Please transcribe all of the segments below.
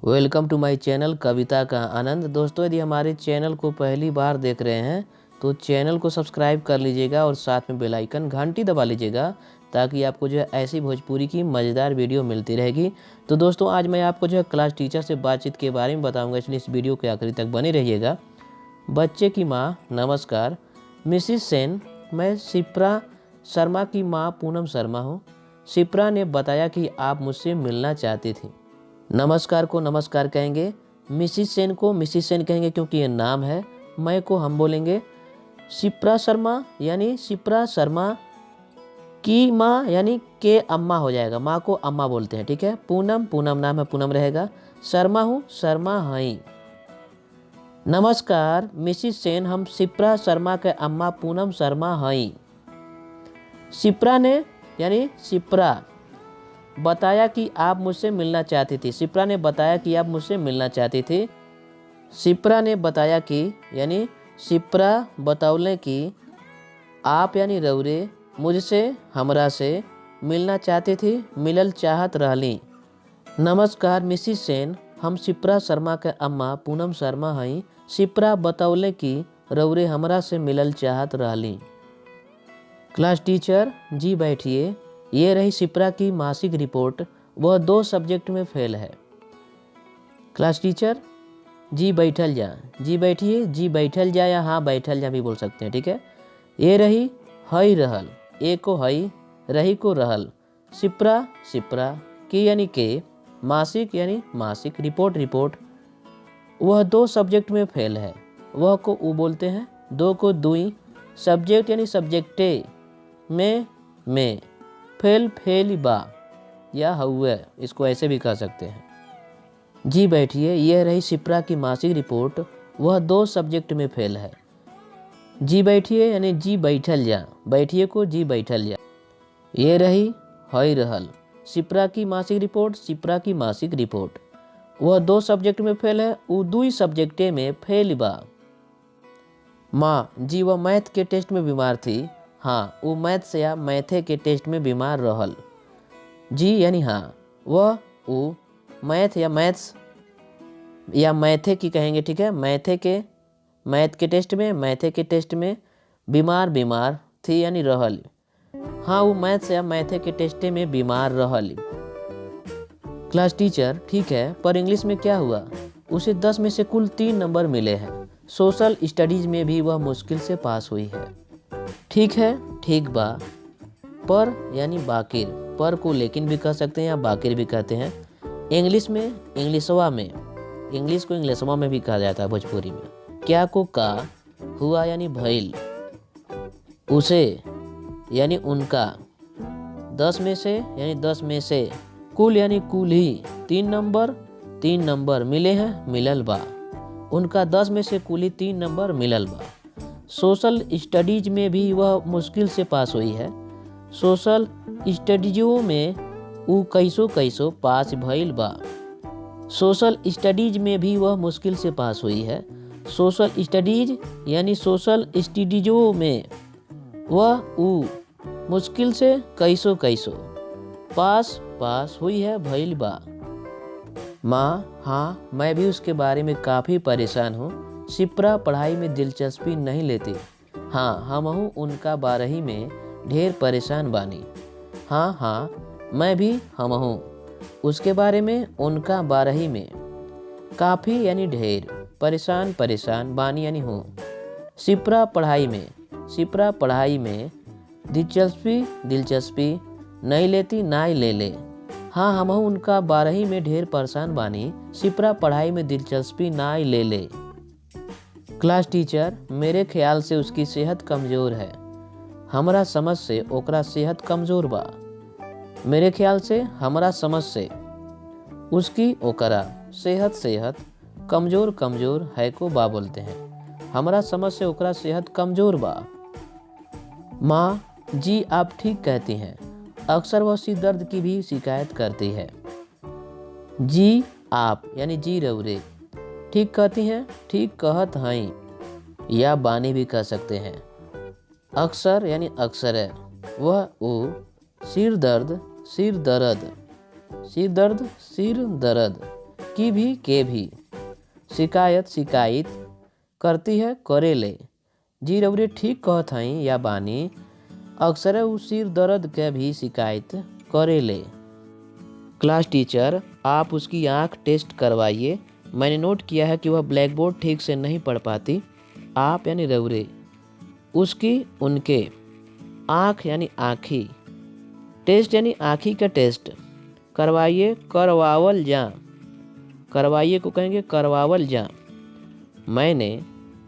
Welcome to my channel कविता का आनंद। दोस्तों, यदि हमारे चैनल को पहली बार देख रहे हैं तो चैनल को सब्सक्राइब कर लीजिएगा और साथ में बेल आइकन घंटी दबा लीजिएगा, ताकि आपको जो है ऐसी भोजपुरी की मज़ेदार वीडियो मिलती रहेगी। तो दोस्तों, आज मैं आपको जो है क्लास टीचर से बातचीत के बारे में बताऊंगा, इसलिए इस वीडियो के आखिरी तक बने रहिएगा। बच्चे की माँ, नमस्कार मिसिस सेन, मैं शिप्रा शर्मा की माँ पूनम शर्मा हूँ। शिप्रा ने बताया कि आप मुझसे मिलना चाहती थी। नमस्कार को नमस्कार कहेंगे, मिसिस सेन को मिसिस सेन कहेंगे क्योंकि ये नाम है। मैं को हम बोलेंगे शिप्रा शर्मा, यानी शिप्रा शर्मा की माँ यानी के अम्मा हो जाएगा, माँ को अम्मा बोलते हैं, ठीक है। पूनम, पूनम नाम है, पूनम रहेगा। शर्मा हूँ, शर्मा हई। नमस्कार मिसिस सेन, हम शिप्रा शर्मा के अम्मा पूनम शर्मा हई। शिप्रा ने यानी शिप्रा बताया कि आप मुझसे मिलना चाहती थी। शिप्रा ने बताया कि आप मुझसे मिलना चाहती थी। शिप्रा ने बताया कि यानी शिप्रा बतौले कि आप यानी रौरे मुझसे हमरा से मिलना चाहती थी, मिलल चाहत रहली। नमस्कार मिसिस सेन, हम शिप्रा शर्मा के अम्मा पूनम शर्मा हई। शिप्रा बतौले कि रौरे हमरा से मिलल चाहत रहली। क्लास टीचर जी बैठिए। ये रही शिप्रा की मासिक रिपोर्ट। वह 2 सब्जेक्ट में फेल है। क्लास टीचर जी बैठल जा, जी बैठिए, जी बैठल जा या हाँ बैठल जा भी बोल सकते हैं, ठीक है। ये रही हई रहल, ए को हई, रही को रहल। शिप्रा शिप्रा की यानी के, मासिक यानी मासिक, रिपोर्ट रिपोर्ट। वह 2 सब्जेक्ट में फेल है। वह को ऊ बोलते हैं, 2 को दुई, सब्जेक्ट यानी सब्जेक्टे, में फेल फेल बा या हुए, इसको ऐसे भी कह सकते हैं। जी बैठिए। यह रही शिप्रा की मासिक रिपोर्ट। वह 2 सब्जेक्ट में फेल है। जी बैठिए यानी जी बैठल जा, बैठिए को जी बैठल जा। ये रही हई रहल, शिप्रा की मासिक रिपोर्ट, शिप्रा की मासिक रिपोर्ट। वह 2 सब्जेक्ट में फेल है, वो 2 सब्जेक्टे में फेल बा। माँ जी, वह मैथ के टेस्ट में बीमार थी। हाँ, वो मैथ्स या मैथे के टेस्ट में बीमार रहल। जी यानी हाँ, वह वो मैथ या मैथ्स या मैथे की कहेंगे, ठीक है। मैथ के टेस्ट में, मैथे के टेस्ट में बीमार थी यानी रहल। हाँ, वो मैथ्स या मैथे के टेस्ट में बीमार रहल। क्लास टीचर ठीक है, पर इंग्लिश में क्या हुआ? उसे 10 में से कुल 3 नंबर मिले हैं। सोशल स्टडीज में भी वह मुश्किल से पास हुई है। ठीक है, ठीक बा। पर यानी बाकिर, पर को लेकिन भी कह सकते हैं या बाकिर भी कहते हैं। इंग्लिश में, इंग्लिशवा में, इंग्लिश को इंग्लिशवा में भी कहा जाता है भोजपुरी में। क्या को का, हुआ यानी भइल, उसे यानी उनका, 10 में से यानी 10 में से, कुल यानी कुल ही, 3 नंबर मिले हैं, मिलल बा। उनका 10 में से कुल ही 3 नंबर मिलल बा। सोशल स्टडीज में भी वह मुश्किल से पास हुई है। सोशल स्टडीजों में ऊ कैसो पास भइल बा। सोशल स्टडीज में भी वह मुश्किल से पास हुई है। सोशल स्टडीज यानी सोशल स्टडीजों में वह ऊ मुश्किल से कैसो पास हुई है, भइल बा। माँ हाँ, मैं भी उसके बारे में काफ़ी परेशान हूँ। शिप्रा पढ़ाई में दिलचस्पी नहीं लेती। हाँ, हमहू उनका बारही में ढेर परेशान बानी। हाँ, मैं भी हमहू उसके बारे में, उनका बारही में काफ़ी यानी ढेर, परेशान बानी यानी हूँ। शिप्रा पढ़ाई में दिलचस्पी नहीं लेती, ना ही ले। हाँ, हमहू उनका बारही में ढेर परेशान बानी। शिप्रा पढ़ाई में दिलचस्पी ना ही ले। क्लास टीचर मेरे ख्याल से उसकी सेहत कमज़ोर है। हमरा समझ से ओकरा सेहत कमज़ोर बा। मेरे ख्याल से, हमरा समझ से, उसकी ओकरा सेहत कमज़ोर है को बा बोलते हैं। हमरा समझ से ओकरा सेहत कमज़ोर बा। माँ जी, आप ठीक कहती हैं। अक्सर वह सिर दर्द की भी शिकायत करती है। जी आप यानी जी रौरे ठीक कहती हैं, ठीक कहत हई या बानी भी कह सकते हैं। अक्सर यानी अक्सर है, वह वो सिर दर्द, सिर दर्द, सिर दर्द, सिर दर्द, की भी, के भी, शिकायत, शिकायत, करती है, करेले। जी रउरे ठीक कहत हई या बानी, अक्सर उ सिर दर्द के भी शिकायत करेले। क्लास टीचर, आप उसकी आँख टेस्ट करवाइए। मैंने नोट किया है कि वह ब्लैक बोर्ड ठीक से नहीं पढ़ पाती। आप यानी रउरे, उसकी, उनके, आँख यानी आँखी, टेस्ट यानी आँखी का टेस्ट, करवाइए, करवावल जा, करवाइए को कहेंगे करवावल जा। मैंने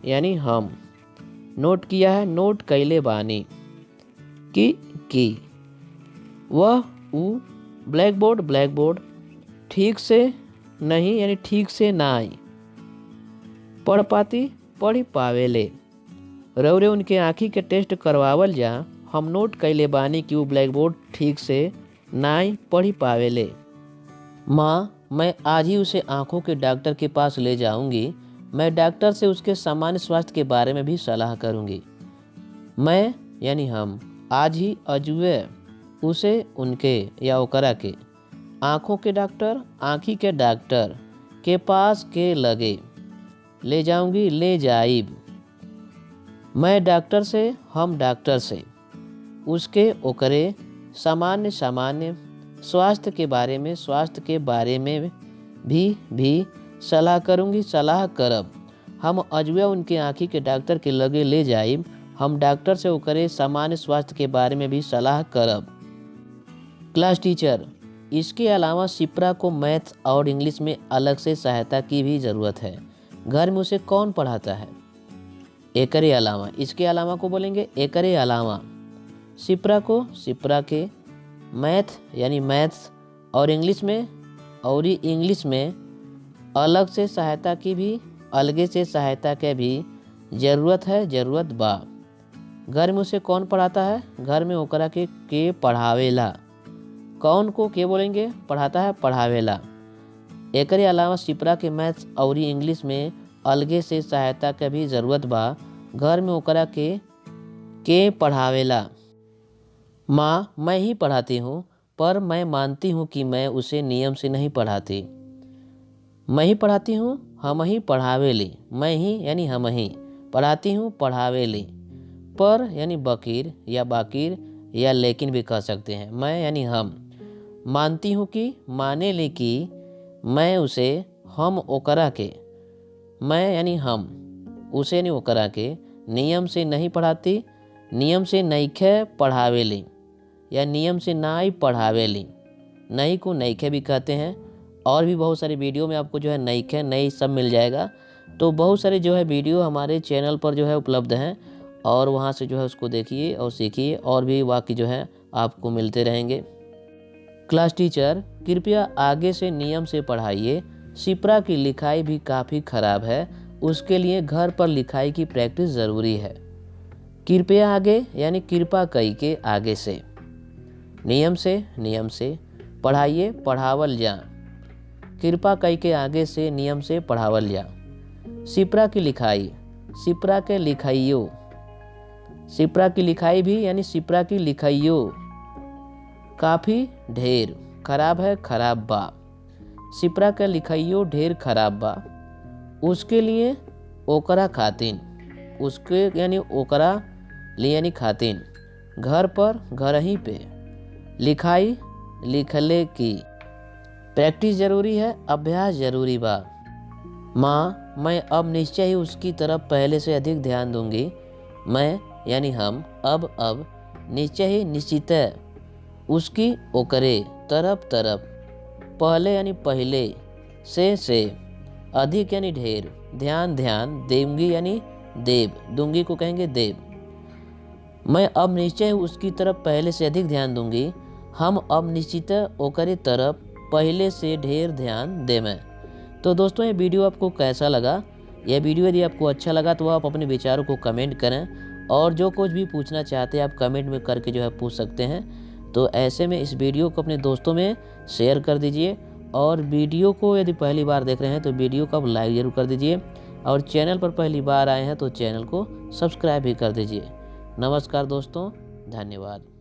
यानी हम, नोट किया है, नोट कैले बानी, की, वह, ऊ, ब्लैक बोर्ड, ब्लैक बोर्ड, ठीक से नहीं यानी ठीक से ना आई, पढ़ पाती, पढ़ी पावेले। रउरे उनके आँखी के टेस्ट करवावल जा, हम नोट कैले बानी कि वो ब्लैक बोर्ड ठीक से नाई पढ़ी पावेले। माँ, मैं आज ही उसे आँखों के डॉक्टर के पास ले जाऊंगी। मैं डॉक्टर से उसके सामान्य स्वास्थ्य के बारे में भी सलाह करूंगी। मैं यानी हम, आज ही अजुए उसे, उनके या ओकरा के, आँखों के डॉक्टर, आँखी के डॉक्टर के पास के लगे, ले जाऊंगी, ले जाइब। मैं डॉक्टर से, हम डॉक्टर से, उसके, ओकरे, सामान्य, सामान्य, स्वास्थ्य के बारे में भी सलाह करूंगी, सलाह करब। हम अजुए उनके आँखी के डॉक्टर के लगे ले जाइब। हम डॉक्टर से ओकरे सामान्य स्वास्थ्य के बारे में भी सलाह करब। क्लास टीचर, इसके अलावा शिप्रा को मैथ और इंग्लिश में अलग से सहायता की भी ज़रूरत है। घर में उसे कौन पढ़ाता है? एकरे अलावा, इसके अलावा को बोलेंगे एकरे अलावा। शिप्रा को, शिप्रा के, मैथ यानी मैथ्स और इंग्लिश में अलग से सहायता की भी, अलगे से सहायता के भी ज़रूरत है, ज़रूरत बा। घर में उसे कौन पढ़ाता है? घर में ओकरा के पढ़ावेला। कौन को के बोलेंगे? पढ़ाता है, पढ़ावेला। एकरे अलावा शिप्रा के मैथ्स और इंग्लिश में अलगे से सहायता के भी ज़रूरत बा। घर में ओकरा के पढ़ावेला। माँ, मैं ही पढ़ाती हूँ, पर मैं मानती हूँ कि मैं उसे नियम से नहीं पढ़ाती। मैं ही पढ़ाती हूँ, हम ही पढ़ावेली। मैं ही यानी हम ही पढ़ाती हूँ, पढ़ावेली। पर यानी बकीर या बाकिर या लेकिन भी कह सकते हैं। मैं यानी हम, मानती हूँ कि, माने ले कि, मैं उसे, हम ओकरा के, मैं यानी हम, उसे यानी ओकरा के, नियम से नहीं पढ़ाती, नियम से नईखे पढ़ावेली या नियम से नाई पढ़ावेली। नई को नईखे भी कहते हैं। और भी बहुत सारी वीडियो में आपको जो है नईखे, नई सब मिल जाएगा। तो बहुत सारे जो है वीडियो हमारे चैनल पर जो है उपलब्ध हैं, और वहाँ से जो है उसको देखिए और सीखिए, और भी वाक्य जो है आपको मिलते रहेंगे। क्लास टीचर, कृपया आगे से नियम से पढ़ाइए। शिप्रा की लिखाई भी काफ़ी खराब है, उसके लिए घर पर लिखाई की प्रैक्टिस ज़रूरी है। कृपया आगे यानी कृपा कई के आगे से, नियम से पढ़ाइए, पढ़ावल जा। कृपा कई के आगे से नियम से पढ़ावल जा। शिप्रा की लिखाई, शिप्रा के लिखाइयो, शिप्रा की लिखाई भी यानी शिप्रा की लिखाइयो काफ़ी ढेर खराब है, खराब बा। शिप्रा के लिखाइयो ढेर खराब बा। उसके लिए, ओकरा खातिन, उसके यानी ओकरा लिए यानी खातिन। घर पर, घर ही पे। लिखाई, लिखले की। प्रैक्टिस ज़रूरी है, अभ्यास ज़रूरी बा। माँ, मैं अब निश्चय ही उसकी तरफ पहले से अधिक ध्यान दूंगी। मैं यानी हम, अब निश्चय ही, निश्चित उसकी, ओकरे, तरफ, पहले यानी पहले, से, अधिक यानी ढेर, ध्यान, देंगी यानी देव, दूंगी को कहेंगे देव। मैं अब निश्चय उसकी तरफ पहले से अधिक ध्यान दूंगी। हम अब निश्चित ओकरे तरफ पहले से ढेर ध्यान देवें। तो दोस्तों, ये वीडियो आपको कैसा लगा? यह वीडियो यदि आपको अच्छा लगा तो आप अपने विचारों को कमेंट करें, और जो कुछ भी पूछना चाहते हैं आप कमेंट में करके जो है पूछ सकते हैं। तो ऐसे में इस वीडियो को अपने दोस्तों में शेयर कर दीजिए, और वीडियो को यदि पहली बार देख रहे हैं तो वीडियो को आप लाइक ज़रूर कर दीजिए, और चैनल पर पहली बार आए हैं तो चैनल को सब्सक्राइब भी कर दीजिए। नमस्कार दोस्तों, धन्यवाद।